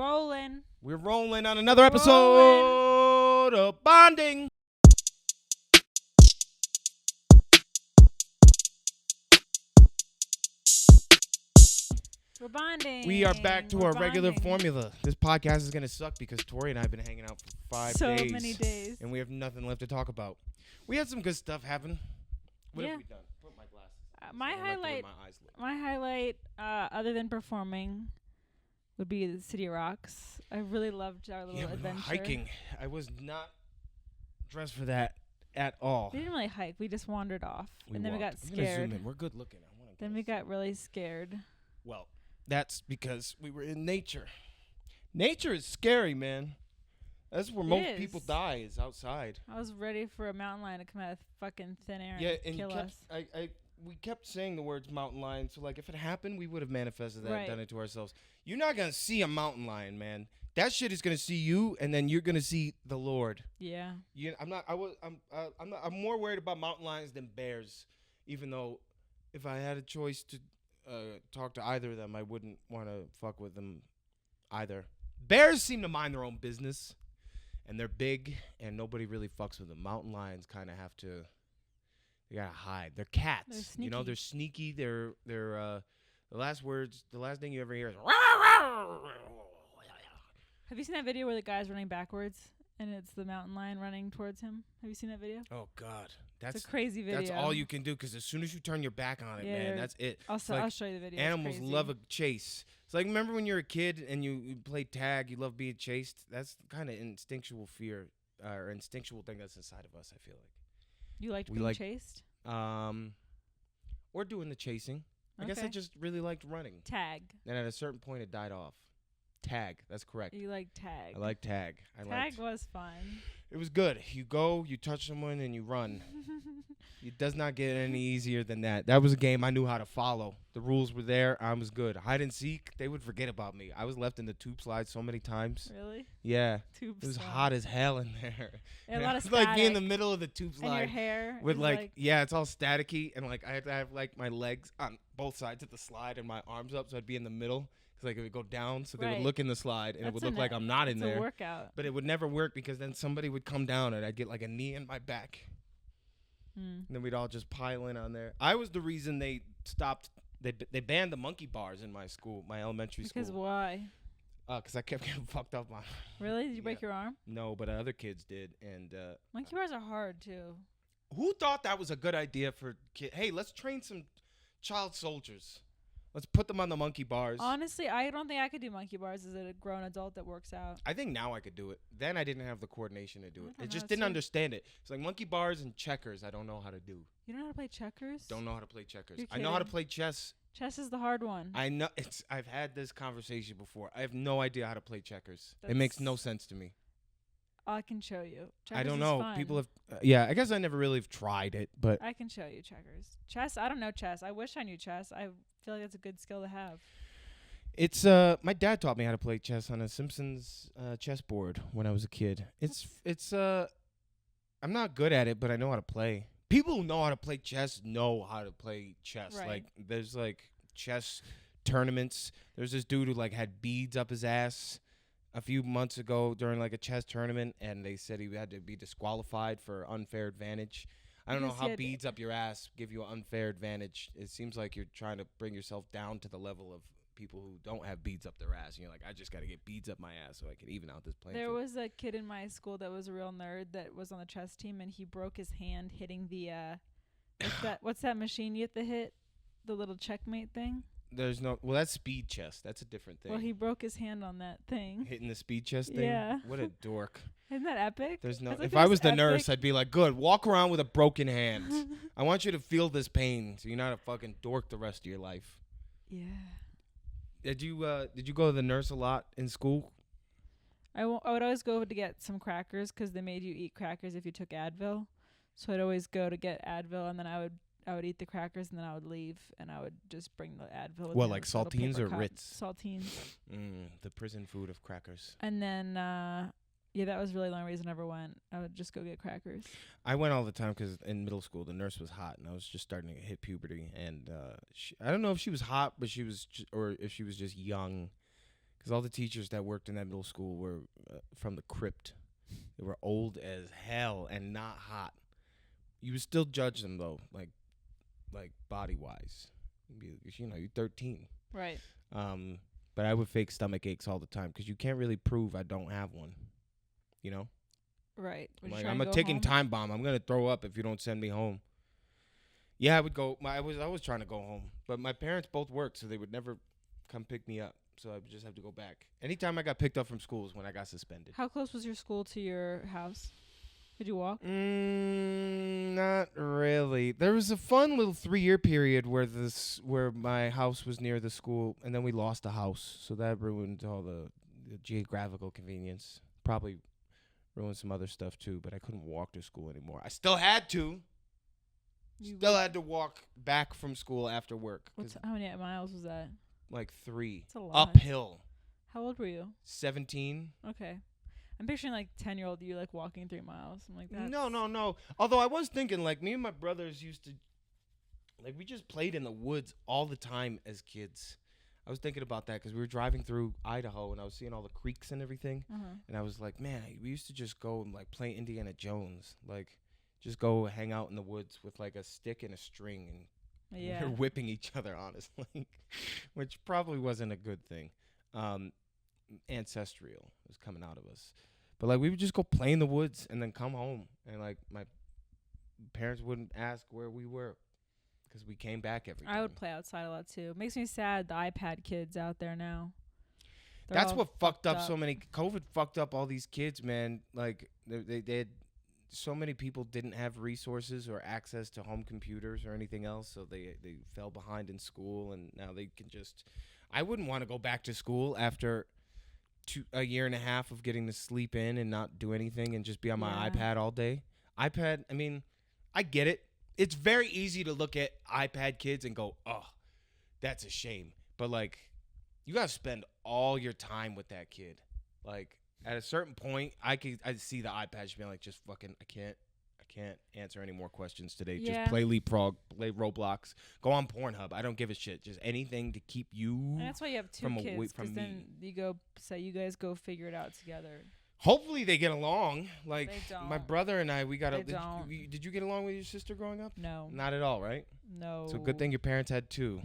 rolling. We're rolling on another episode of Bonding. We're bonding. We are back to our regular bonding. formula. This podcast is going to suck because Tori and I have been hanging out for 5 so days. So many days. And we have nothing left to talk about. We had some good stuff happen. What have we done? Put my glasses. My highlight, other than performing, would be the City of Rocks. I really loved our little adventure. Hiking. I was not dressed for that at all. We didn't really hike. We just wandered off. And then we got scared. We're good looking. Then we got really scared. Well, that's because we were in nature. Nature is scary, man. That's where most people die, is outside. I was ready for a mountain lion to come out of fucking thin air and kill us. We kept saying the words mountain lion, so like if it happened, we would have manifested that and done it to ourselves. You're not gonna see a mountain lion, man. That shit is gonna see you, and then you're gonna see the Lord. Yeah. I'm more worried about mountain lions than bears, even though if I had a choice to talk to either of them, I wouldn't want to fuck with them either. Bears seem to mind their own business, and they're big, and nobody really fucks with them. Mountain lions kind of have to. They gotta hide. They're cats. They're sneaky. You know, they're sneaky. They're the last thing you ever hear is. Have you seen that video where the guy's running backwards and it's the mountain lion running towards him? Have you seen that video? Oh God, it's a crazy video. That's all you can do because as soon as you turn your back on it, man, that's it. I'll show you the video. Animals love a chase. It's like remember when you were a kid and you played tag, you love being chased. That's kind of instinctual fear or instinctual thing that's inside of us. I feel like. You liked being chased? Or doing the chasing. I guess I just really liked running. Tag. And at a certain point, it died off. Tag. That's correct. You like tag. I like tag. Tag was fun. It was good. You go, you touch someone, and you run. It does not get any easier than that. That was a game I knew how to follow. The rules were there. I was good. Hide and seek, they would forget about me. I was left in the tube slide so many times. Really? Yeah. It was hot as hell in there. A lot of static. Like being in the middle of the tube slide. And your hair. With it's all staticky. And like I had to have like my legs on both sides of the slide and my arms up so I'd be in the middle. Like it would go down, so they would look in the slide, and it would look like I'm not in there. A workout. But it would never work because then somebody would come down, and I'd get like a knee in my back. And then we'd all just pile in on there. I was the reason they stopped. They banned the monkey bars in my school, my elementary school. Because why? Because I kept getting fucked up on. Really? Did you break your arm? No, but other kids did, and monkey bars are hard too. Who thought that was a good idea for kids? Hey, let's train some child soldiers. Let's put them on the monkey bars. Honestly, I don't think I could do monkey bars as a grown adult that works out. I think now I could do it. Then I didn't have the coordination to do it. I just didn't understand it. It's like monkey bars and checkers I don't know how to do. You don't know how to play checkers? Don't know how to play checkers. You're I know how to play chess. Chess is the hard one. I know. I've had this conversation before. I have no idea how to play checkers. It makes no sense to me. I can show you. Checkers I don't know. Fun. People have. I guess I never really have tried it, but I can show you checkers. Chess. I don't know chess. I wish I knew chess. I feel like that's a good skill to have. It's my dad taught me how to play chess on a Simpsons chessboard when I was a kid. It's I'm not good at it, but I know how to play. People who know how to play chess know how to play chess. Right. Like there's like chess tournaments. There's this dude who like had beads up his ass a few months ago during like a chess tournament, and they said he had to be disqualified for unfair advantage. I don't know how beads up your ass give you an unfair advantage. It seems like you're trying to bring yourself down to the level of people who don't have beads up their ass. And you're like, I just got to get beads up my ass so I can even out this playing field. There was a kid in my school that was a real nerd that was on the chess team, and he broke his hand hitting the what's that machine you have to hit? The little checkmate thing? That's speed chess. That's a different thing. Well, he broke his hand on that thing. Hitting the speed chess thing? Yeah. What a dork. Isn't that epic? If I was the nurse, I'd be like, good, walk around with a broken hand. I want you to feel this pain so you're not a fucking dork the rest of your life. Yeah. Did you go to the nurse a lot in school? I would always go to get some crackers because they made you eat crackers if you took Advil. So I'd always go to get Advil, and then I would eat the crackers, and then I would leave, and I would just bring the Advil. What, like saltines or Ritz? Saltines. The prison food of crackers. And then, that was really the only reason I ever went. I would just go get crackers. I went all the time because in middle school, the nurse was hot, and I was just starting to hit puberty. And I don't know if she was hot, but or if she was just young. Because all the teachers that worked in that middle school were from the crypt. They were old as hell and not hot. You would still judge them though, like body wise. You know, you're 13. Right. But I would fake stomach aches all the time because you can't really prove I don't have one. You know. Right. Like, I'm a ticking time bomb. I'm gonna throw up if you don't send me home. Yeah, I would go. I was trying to go home, but my parents both worked, so they would never come pick me up. So I would just have to go back. Anytime I got picked up from school is when I got suspended. How close was your school to your house? Could you walk? Not really. There was a fun little 3-year period where my house was near the school, and then we lost the house, so that ruined all the geographical convenience. Probably ruined some other stuff too, but I couldn't walk to school anymore. I still had to. Still had to walk back from school after work. How many miles was that? Like 3. That's a lot. Uphill. How old were you? 17. Okay. I'm picturing like 10-year-old you like walking 3 miles. I'm like that. No. Although I was thinking like me and my brothers used to, like we just played in the woods all the time as kids. I was thinking about that because we were driving through Idaho and I was seeing all the creeks and everything. And I was like, man, we used to just go and like play Indiana Jones. Like just go hang out in the woods with like a stick and a string and we were whipping each other, honestly, which probably wasn't a good thing. Ancestral was coming out of us. But like we would just go play in the woods and then come home. And like my parents wouldn't ask where we were because we came back every time. I would play outside a lot too. Makes me sad the iPad kids out there now. That's what fucked up so many. COVID fucked up all these kids, man. Like they had so many people didn't have resources or access to home computers or anything else, so they fell behind in school, and now they can just. I wouldn't want to go back to school after a year and a half of getting to sleep in and not do anything and just be on my iPad all day. iPad. I mean, I get it. It's very easy to look at iPad kids and go, "Oh, that's a shame," but like, you gotta spend all your time with that kid, like. At a certain point, I see the iPad just being like, just fucking, I can't answer any more questions today. Yeah. Just play Leapfrog, play Roblox, go on Pornhub. I don't give a shit. Just anything to keep you. And that's why you have 2 kids, because then you guys go figure it out together. Hopefully they get along. Like they don't. my brother and I, we got. Did you get along with your sister growing up? No. Not at all, right? No. So good thing your parents had 2.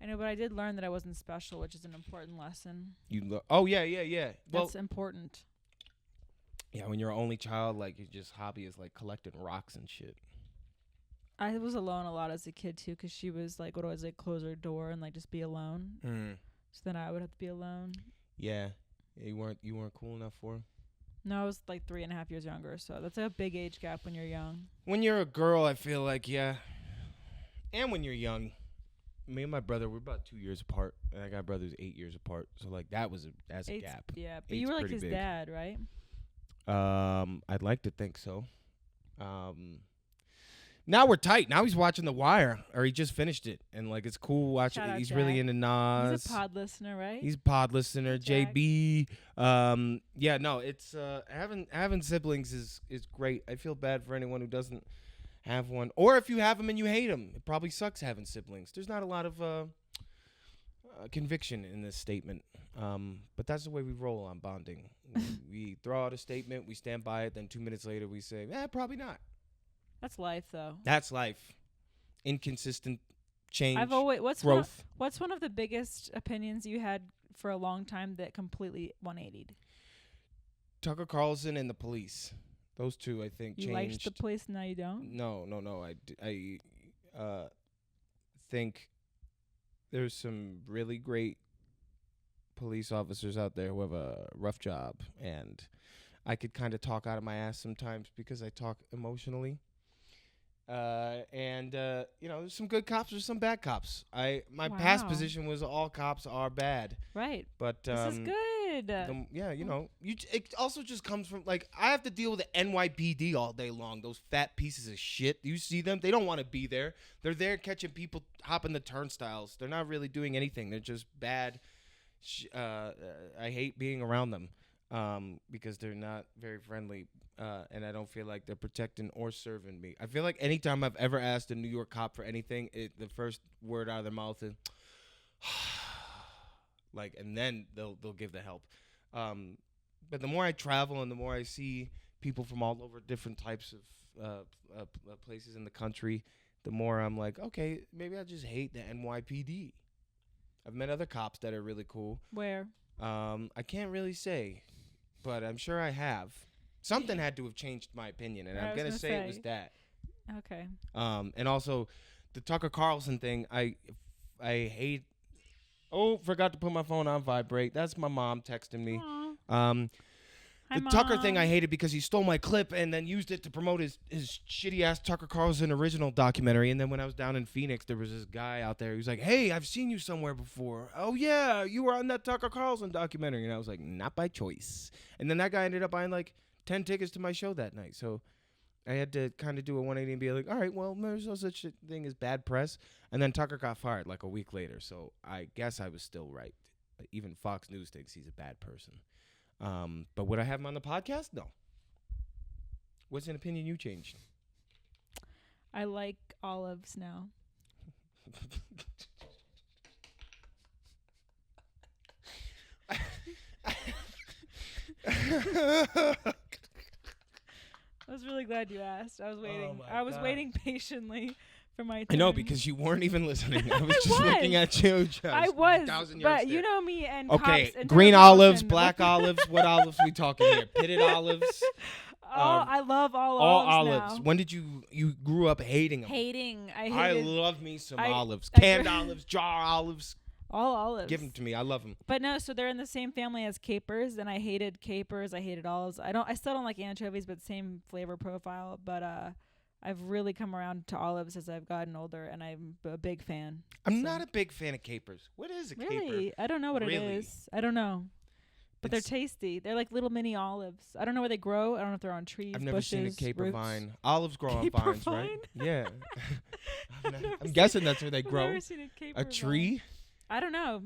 I know, but I did learn that I wasn't special, which is an important lesson. Oh yeah. Well, that's important. Yeah, when you're an only child, like your just hobby is like collecting rocks and shit. I was alone a lot as a kid too, because she was like would always like close her door and like just be alone. So then I would have to be alone. Yeah, you weren't cool enough for him. No, I was like 3.5 years younger, so that's a big age gap when you're young. When you're a girl, I feel like and when you're young. Me and my brother, we're about 2 years apart, and I got brothers 8 years apart. So like that's a gap. Yeah, but you were like his dad, right? I'd like to think so. Now we're tight. Now he's watching The Wire, or he just finished it, and like it's cool watching. He's Jack. really into Nas. He's a pod listener, right? He's a pod listener. Jack. JB. Yeah, no, it's having siblings is great. I feel bad for anyone who doesn't have one, or if you have them and you hate them, it probably sucks having siblings. There's not a lot of conviction in this statement, but that's the way we roll on bonding. We throw out a statement, we stand by it, then 2 minutes later we say, probably not. That's life, though. That's life. Inconsistent change. What's one of the biggest opinions you had for a long time that completely 180'd? Tucker Carlson and the police. Those two, I think, changed. You liked the police, now you don't? No. I think there's some really great police officers out there who have a rough job, and I could kind of talk out of my ass sometimes because I talk emotionally. There's some good cops, there's some bad cops. My past position was all cops are bad. Right. But this is good. It also just comes from like I have to deal with the NYPD all day long. Those fat pieces of shit. You see them? They don't want to be there. They're there catching people hopping the turnstiles. They're not really doing anything. They're just bad. I hate being around them because they're not very friendly. And I don't feel like they're protecting or serving me. I feel like anytime I've ever asked a New York cop for anything, the first word out of their mouth is, like, and then they'll give the help. But the more I travel and the more I see people from all over different types of places in the country, the more I'm like, okay, maybe I just hate the NYPD. I've met other cops that are really cool. Where? I can't really say, but I'm sure I have. Something had to have changed my opinion, and I'm gonna say it was that. Okay. And also, the Tucker Carlson thing, I hate. Oh, forgot to put my phone on vibrate. That's my mom texting me. Aww. The Tucker thing I hated because he stole my clip and then used it to promote his shitty ass Tucker Carlson original documentary. And then when I was down in Phoenix, there was this guy out there. He was like, "Hey, I've seen you somewhere before. Oh yeah, you were on that Tucker Carlson documentary." And I was like, "Not by choice." And then that guy ended up buying like 10 tickets to my show that night. So I had to kind of do a 180 and be like, all right, well, there's no such thing as bad press. And then Tucker got fired like a week later. So I guess I was still right. Even Fox News thinks he's a bad person. But would I have him on the podcast? No. What's an opinion you changed? I like olives now. I was really glad you asked. I was waiting. I was waiting patiently for my turn. I know, because you weren't even listening. I was just looking at you. I was, but you know me and okay, cops and green Tucker olives, Carlson. black olives. What olives we talking here? Pitted olives. I love all olives. now. When did you grew up hating them? I love me some olives. I Canned olives, jar olives. All olives. Give them to me. I love them. But no, so they're in the same family as capers, and I hated capers. I hated olives. I still don't like anchovies, but same flavor profile. But I've really come around to olives as I've gotten older, and I'm a big fan. I'm not a big fan of capers. What is a caper? Really? I don't know what it is. I don't know. But they're tasty. They're like little mini olives. I don't know where they grow. I don't know if they're on trees, I've never bushes, seen a caper roots. Vine. Olives grow on Caper vines, vine? right? Yeah. I'm I'm guessing that's where they I've grow. never seen a caper A tree? vine. I don't know.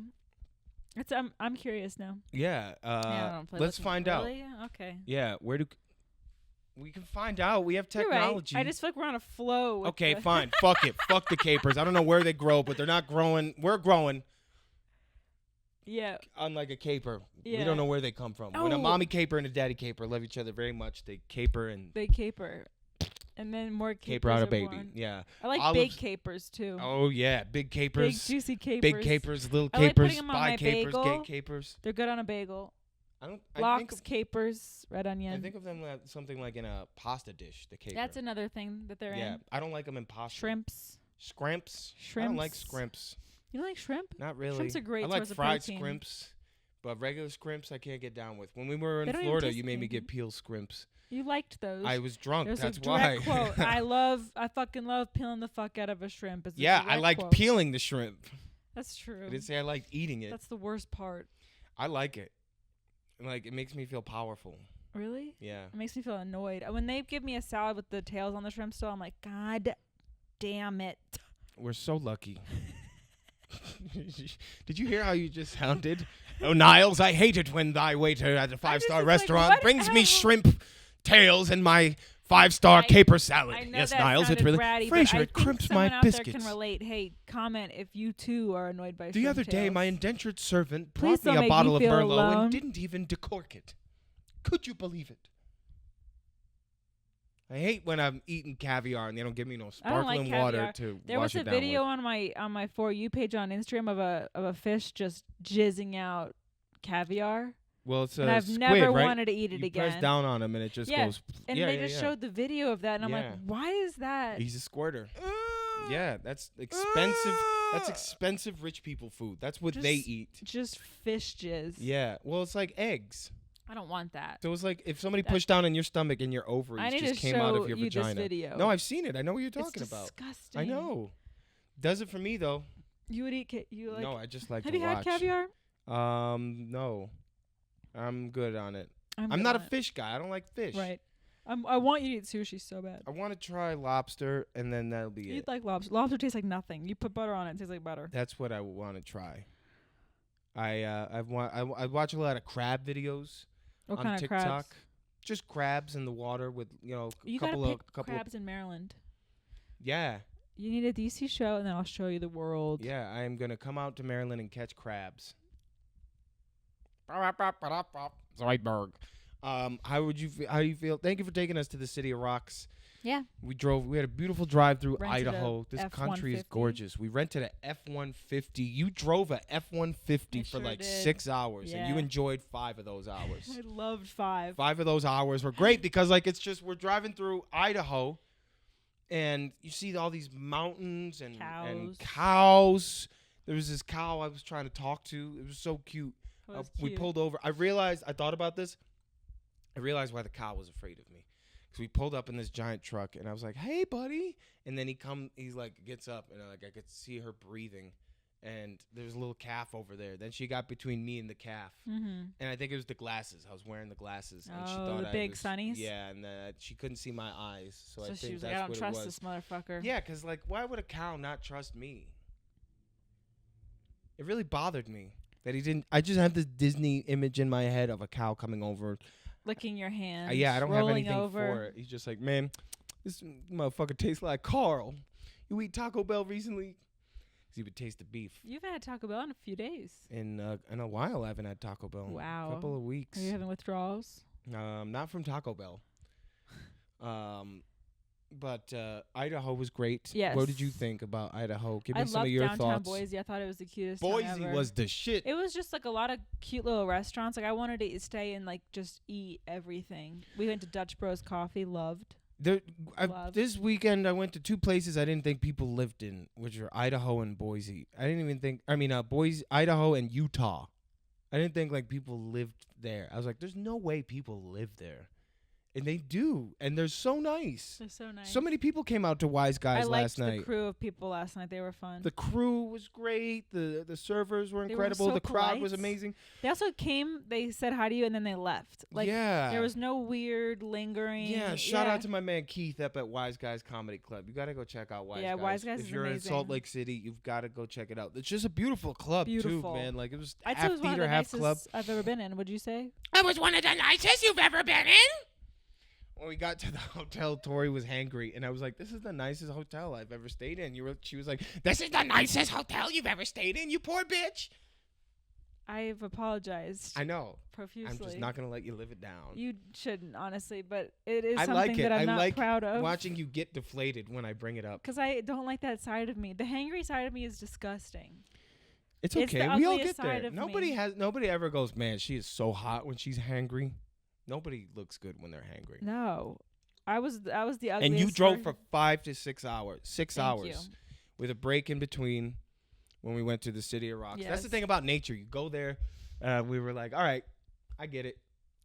I'm curious now. Yeah. I don't play Let's with them. find out. Really? Okay. Yeah. We can find out. We have You're technology. right. I just feel like we're on a flow. With Okay, fine. Fuck it. Fuck the capers. I don't know where they grow, but they're not growing. We're growing. Yeah. Unlike a caper. Yeah. We don't know where they come from. When a Oh. mommy caper and a daddy caper love each other very much, they caper and Big caper. And then more capers caper out a are baby. born. Yeah. I like Olives- big capers too. Oh yeah, big Big capers. juicy capers. Big capers, little I like capers, putting 'em on spy my capers, gay bagel. capers. They're good on a bagel. I think Lox, of, capers, red onion. I think of them like something like in a pasta dish. The caper. That's another thing that they're Yeah, in. I don't like them in pasta. Shrimps. Scrimps. I don't like scrimps. You don't like shrimp? Not really. Shrimps are great I like source of fried protein. scrimps, but regular scrimps I can't get down with. When we were in They don't even Florida, taste you made me good. get peel scrimps. You liked those. I was drunk. There's That's a direct why. quote. I fucking love peeling the fuck out of a shrimp. It's a Yeah, I direct like quote. peeling the shrimp. That's true. I didn't say I liked eating it. That's the worst part. I like it. Like, it makes me feel powerful. Really? Yeah. It makes me feel annoyed. When they give me a salad with the tails on the shrimp still, I'm like, God damn it. We're so lucky. Did you hear how you just sounded? Oh, Niles, I hate it when thy waiter at a five-star was like, restaurant what brings me am- shrimp tails and my five-star caper salad. I know Yes, that Niles, it sounded really... bratty, but Fraser, I it think crimps someone my out biscuits. there can relate. Hey, comment if you too are annoyed by The shrimp other day, tails. my indentured servant Please brought me don't a make bottle me of feel Merlot alone. and didn't even decork it. Could you believe it? I hate when I'm eating caviar and they don't give me no I don't like sparkling water caviar. to There wash was a it down video with. on my For You page on Instagram of a fish just jizzing out caviar. Well, it's And a I've squid, never right? wanted to eat it You again. press down on him and it just Yeah, goes. And yeah, they yeah, just yeah. showed the video of that, and I'm like, Yeah. why is that? He's a squirter. Yeah, that's expensive. That's expensive rich people food. That's what they Just- eat. Just fish jizz. Yeah. Well, it's like eggs. I don't want that. So it's like if somebody That- pushed down in your stomach and your ovaries I need just to came show out of your you vagina. this video. No, I've seen it. I know what you're talking it's about. disgusting. I know. Does it for me though? You would eat you like? No, I just like have to you watch. had caviar? No. I'm good on it. I'm good not a on it. fish guy. I don't like fish. Right. I want you to eat sushi so bad. I want to try lobster, and then that'll be You it. like lobster. Lobster tastes like nothing. You put butter on it, it tastes like butter. That's what I want to try. I watch a lot of crab videos What on kind of TikTok. crabs? Just crabs in the water with a You couple gotta of pick crabs in Maryland. Yeah, You need a DC show, and then I'll show you the world. yeah. I am gonna come out to Maryland and catch crabs. Zoidberg. How do you feel? Thank you for taking us to the City of Rocks. Yeah. We had a beautiful drive through Rented a Idaho. This country is F-150. gorgeous. We rented a F-150. You drove a F-150 I for sure like did. 6 hours, and you Yeah. enjoyed 5 of those hours. I loved 5. 5 of those hours were great because like it's just we're driving through Idaho, and you see all these mountains and cows. There was this cow I was trying to talk to. It was so cute. We pulled over. I thought about this. I realized why the cow was afraid of me. Because we pulled up in this giant truck, and I was like, "Hey, buddy!" And then he's like, gets up, and I could see her breathing, and there's a little calf over there. Then she got between me and the calf, and I think it was the glasses. I was wearing the glasses, and she thought the big sunnies. Yeah, and she couldn't see my eyes, so I think she was that's like, "I what don't it trust was. this motherfucker." Yeah, because like, why would a cow not trust me? It really bothered me that he didn't. I just have this Disney image in my head of a cow coming over. Licking your hand. Yeah, I don't have anything over. for it. He's just like, man, this motherfucker tastes like Carl. You eat Taco Bell recently? 'Cause he would taste the beef. You've had Taco Bell in a few days. In a while, I haven't had Taco Bell. Wow. A couple of weeks. Are you having withdrawals? Not from Taco Bell. But Idaho was great. Yes. What did you think about Idaho? Give me I some loved of your downtown thoughts. Boise. I thought it was the cutest town Boise ever. was the shit. It was just like a lot of cute little restaurants. Like I wanted to stay and like just eat everything. We went to Dutch Bros Coffee. Loved. This weekend I went to 2 places I didn't think people lived in, which are Idaho and Boise. I didn't even think. I mean, Boise, Idaho, and Utah. I didn't think like people lived there. I was like, there's no way people live there. And they do, and they're so nice. They're so nice. So many people came out to Wise Guys last night. I liked the crew of people last night. They were fun. The crew was great. The servers were They incredible. were so the crowd was polite. amazing. They also came. They said hi to you, and then they left. Like yeah. there was no weird lingering. Yeah, shout out to my man Keith up at Wise Guys Comedy Club. You got to go check out Wise Guys. Yeah, Wise Guys if is you're amazing. in Salt Lake City, you've got to go check it out. It's just a beautiful club too, man. Like it was I'd say half it was one of theater, the half nicest club. I've ever been in. Would you say? It was one of the nicest you've ever been in. When we got to the hotel, Tori was hangry, and I was like, "This is the nicest hotel I've ever stayed in." She was like, "This is the nicest hotel you've ever stayed in, you poor bitch." I've apologized. I know. Profusely. I'm just not gonna let you live it down. You shouldn't, honestly, but it is I something like it. that I'm I not like proud of. watching you get deflated when I bring it up. Because I don't like that side of me. The hangry side of me is disgusting. It's It's okay. the We all ugliest get there. side of Nobody ever goes, "Man, she is so hot when she's hangry." Nobody looks good when they're hangry. No. I was the ugliest. And you drove for 5 to 6 hours. Thank hours. you. With a break in between when we went to the City of Rocks. That's the Yes. thing about nature. You go there. We were like, all right, I get it.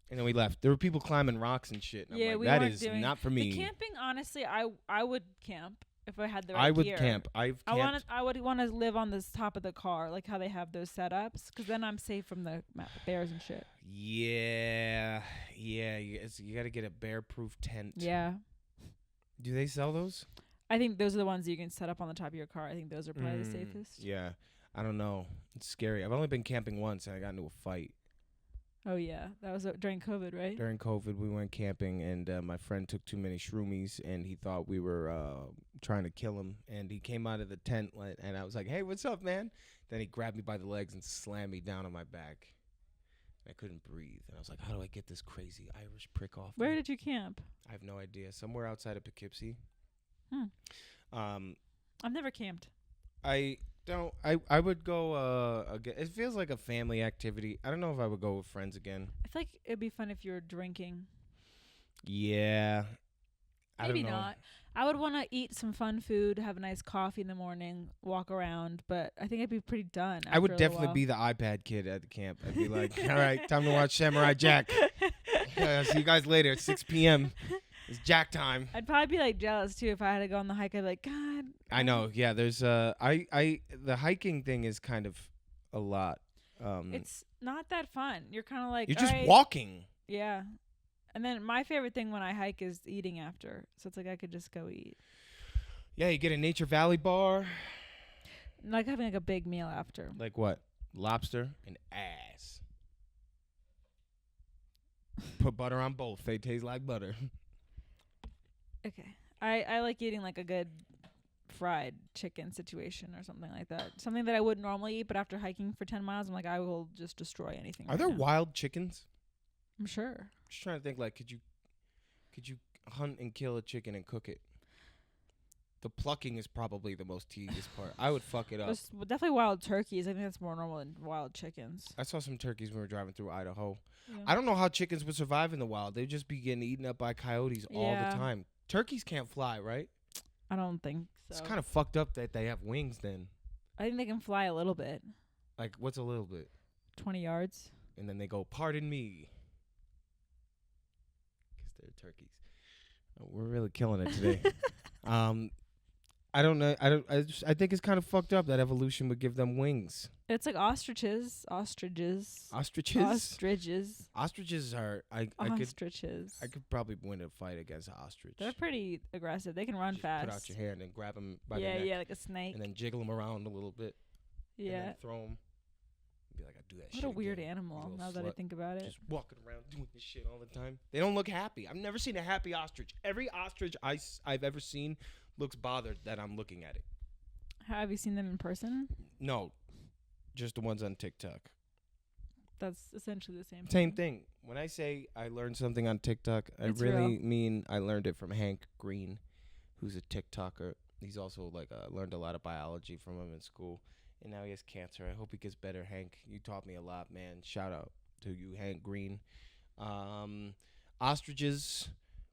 And then we left. There were people climbing rocks and shit. And Yeah, I'm like, we that weren't is doing not for me. The camping, honestly, I would camp if I had the right I would gear. camp. I would want to live on the top of the car, like how they have those setups, because then I'm safe from the bears and shit. Yeah. You got to get a bear-proof tent. Yeah. Do they sell those? I think those are the ones you can set up on the top of your car. I think those are probably the safest. Yeah. I don't know. It's scary. I've only been camping once, and I got into a fight. Oh, yeah. That was during COVID, right? During COVID, we went camping, and my friend took too many shroomies, and he thought we were trying to kill him. And he came out of the tent, and I was like, "Hey, what's up, man?" Then he grabbed me by the legs and slammed me down on my back. I couldn't breathe, and I was like, "How do I get this crazy Irish prick off?" Where did you camp? I have no idea. Somewhere outside of Poughkeepsie. I've never camped. I don't. I would go. Again. It feels like a family activity. I don't know if I would go with friends again. I feel like it'd be fun if you were drinking. Yeah. I Maybe don't know. not. I would want to eat some fun food, have a nice coffee in the morning, walk around, but I think I'd be pretty done. I would after a definitely while. be the iPad kid at the camp. I'd be like, "All right, time to watch Samurai Jack. See you guys later at 6 p.m. It's Jack time." I'd probably be like jealous too if I had to go on the hike. I'd be like, God. I know. Yeah, there's the hiking thing is kind of a lot. It's not that fun. You're kind of like, you're just "All right." walking. Yeah. And then my favorite thing when I hike is eating after. So it's like I could just go eat. Yeah, you get a Nature Valley bar. Like having like a big meal after. Like what? Lobster and ass. Put butter on both. They taste like butter. Okay. I like eating like a good fried chicken situation or something like that. Something that I wouldn't normally eat, but after hiking for 10 miles, I'm like, I will just destroy anything. Are there wild chickens? I'm sure. Just trying to think, like, could you hunt and kill a chicken and cook it? The plucking is probably the most tedious part. I would fuck it up. There's definitely wild turkeys. I think that's more normal than wild chickens. I saw some turkeys when we were driving through Idaho. Yeah. I don't know how chickens would survive in the wild. They'd just be getting eaten up by coyotes all the time. Turkeys can't fly, right? I don't think so. It's kind of fucked up that they have wings then. I think they can fly a little bit. Like, what's a little bit? 20 yards. And then they go, pardon me. Because they're turkeys. Oh, we're really killing it today. I don't know. I think it's kind of fucked up that evolution would give them wings. It's like ostriches. Ostriches. Ostriches are. Ostriches. I could probably win a fight against an ostrich. They're pretty aggressive. They can run Just fast. Put out your hair and then grab them by the neck. Yeah, like a snake. And then jiggle them around a little bit. Yeah. And then throw them. Be like, I do that shit. What a weird again. animal, now that I think about it. Just walking around doing this shit all the time. They don't look happy. I've never seen a happy ostrich. Every ostrich I've ever seen looks bothered that I'm looking at it. Have you seen them in person? No. Just the ones on TikTok. That's essentially the same thing. When I say I learned something on TikTok, I really mean I learned it from Hank Green, who's a TikToker. He's also learned a lot of biology from him in school, and now he has cancer. I hope he gets better, Hank. You taught me a lot, man. Shout out to you, Hank Green. Ostriches,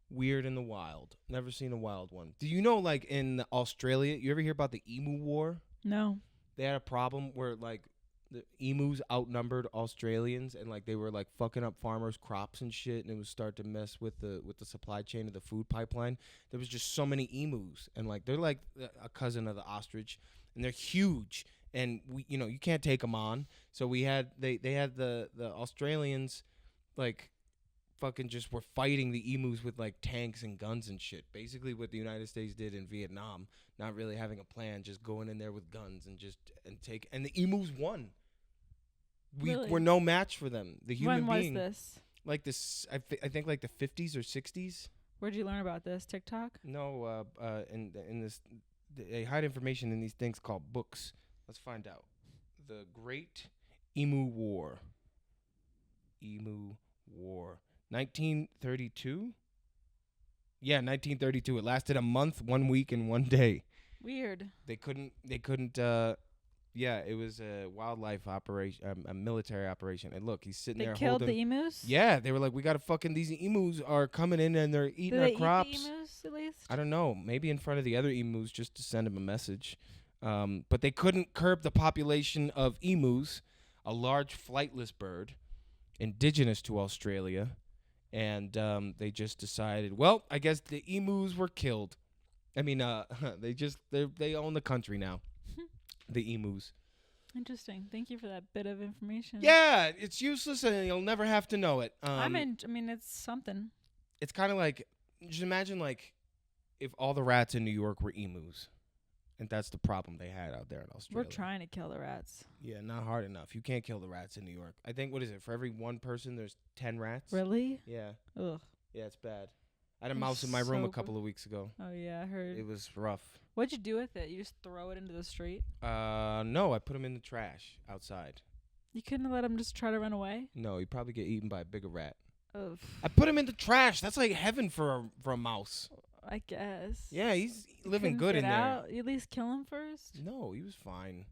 weird in the wild. Never seen a wild one. Do you know, like, in Australia, you ever hear about the emu war? No. They had a problem where, like, the emus outnumbered Australians, and, like, they were, like, fucking up farmers' crops and shit, and it was start to mess with the supply chain of the food pipeline. There was just so many emus, and, like, they're like a cousin of the ostrich, and they're huge, and you can't take them on. So they had the Australians, like, fucking just were fighting the emus with, like, tanks and guns and shit. Basically what the United States did in Vietnam, not really having a plan, just going in there with guns and the emus won. We were no match for them. The human being. When was this? Like this, I think like the 50s or 60s. Where'd you learn about this? TikTok? No, in this, they hide information in these things called books. Let's find out. The Great Emu War. Emu War. 1932? Yeah, 1932. It lasted a month, 1 week, and 1 day. Weird. They couldn't, yeah, it was a wildlife operation, a military operation. And look, he's sitting there holding. They killed the emus? Yeah, they were like, we got to fucking, these emus are coming in and they're eating our crops. Eat the emus at least? I don't know. Maybe in front of the other emus just to send them a message. But they couldn't curb the population of emus, a large flightless bird, indigenous to Australia. And they just decided, well, I guess the emus were killed. I mean, they own the country now. The emus. Interesting. Thank you for that bit of information. Yeah, it's useless and you'll never have to know it. I mean, it's something. It's kind of like, just imagine like if all the rats in New York were emus. And that's the problem they had out there in Australia. We're trying to kill the rats. Yeah, not hard enough. You can't kill the rats in New York. I think, what is it? For every one person, there's 10 rats. Really? Yeah. Ugh. Yeah, it's bad. I had a mouse in my room a couple of weeks ago. Oh, yeah, I heard. It was rough. What'd you do with it? You just throw it into the street? No, I put him in the trash outside. You couldn't let him just try to run away? No, he'd probably get eaten by a bigger rat. Ugh. I put him in the trash. That's like heaven for a mouse. I guess. Yeah, he's living good in there. You at least kill him first? No, he was fine.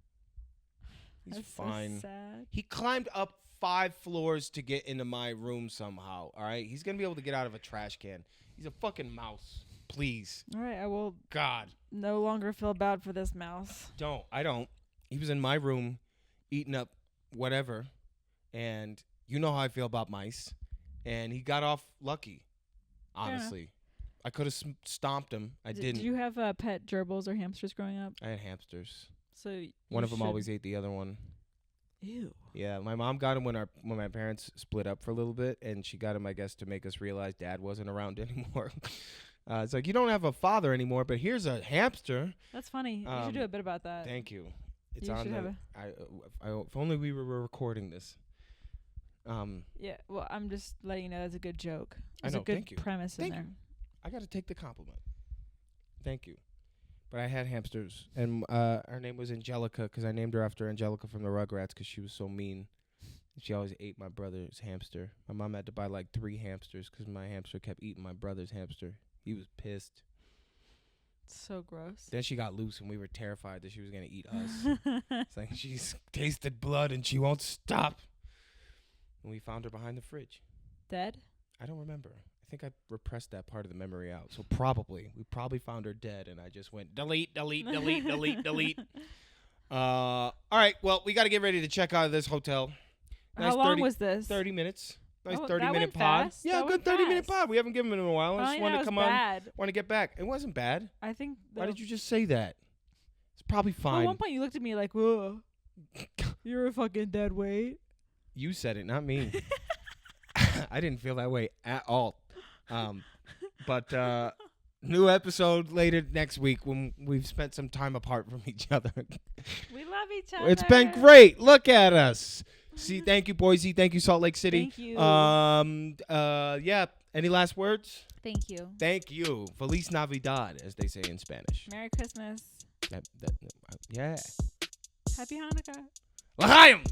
He's That's fine. So sad. He climbed up 5 floors to get into my room somehow. All right, he's gonna be able to get out of a trash can. He's a fucking mouse. Please. All right, I will. God. No longer feel bad for this mouse. I don't. He was in my room, eating up whatever, and you know how I feel about mice. And he got off lucky. Honestly. Yeah. I could have stomped him. I didn't. Did you have pet gerbils or hamsters growing up? I had hamsters. So one of them always ate the other one. Ew. Yeah, my mom got him when my parents split up for a little bit, and she got him, I guess, to make us realize Dad wasn't around anymore. It's like, you don't have a father anymore, but here's a hamster. That's funny. You should do a bit about that. Thank you. It's you on the. If only we were recording this. Yeah. Well, I'm just letting you know that's a good joke. There's a good premise in there. I got to take the compliment. Thank you. But I had hamsters, and her name was Angelica because I named her after Angelica from the Rugrats because she was so mean. She always ate my brother's hamster. My mom had to buy like 3 hamsters because my hamster kept eating my brother's hamster. He was pissed. So gross. Then she got loose, and we were terrified that she was going to eat us. It's like she's tasted blood, and she won't stop. And we found her behind the fridge. Dead? I don't remember. I think I repressed that part of the memory out. So we probably found her dead, and I just went delete, delete, delete, delete, delete. All right, well, we got to get ready to check out of this hotel. Nice How long was this? 30 minutes. Nice Oh, 30-minute that went pod. fast. Yeah, That good went 30-minute fast. pod. We haven't given it in a while. I Oh, just yeah, wanted it to was come bad. on. Want to get back. It wasn't bad. I think. Why did you just say that? It's probably At fine. one point, you looked at me like, "Whoa, you're a fucking dead weight." You said it, not me. I didn't feel that way at all. But new episode later next week when we've spent some time apart from each other. We love each other. It's been great. Look at us. See, thank you, Boise. Thank you, Salt Lake City. Thank you. Yeah. Any last words? Thank you. Thank you. Feliz Navidad, as they say in Spanish. Merry Christmas. Yeah. Happy Hanukkah. L'chaim!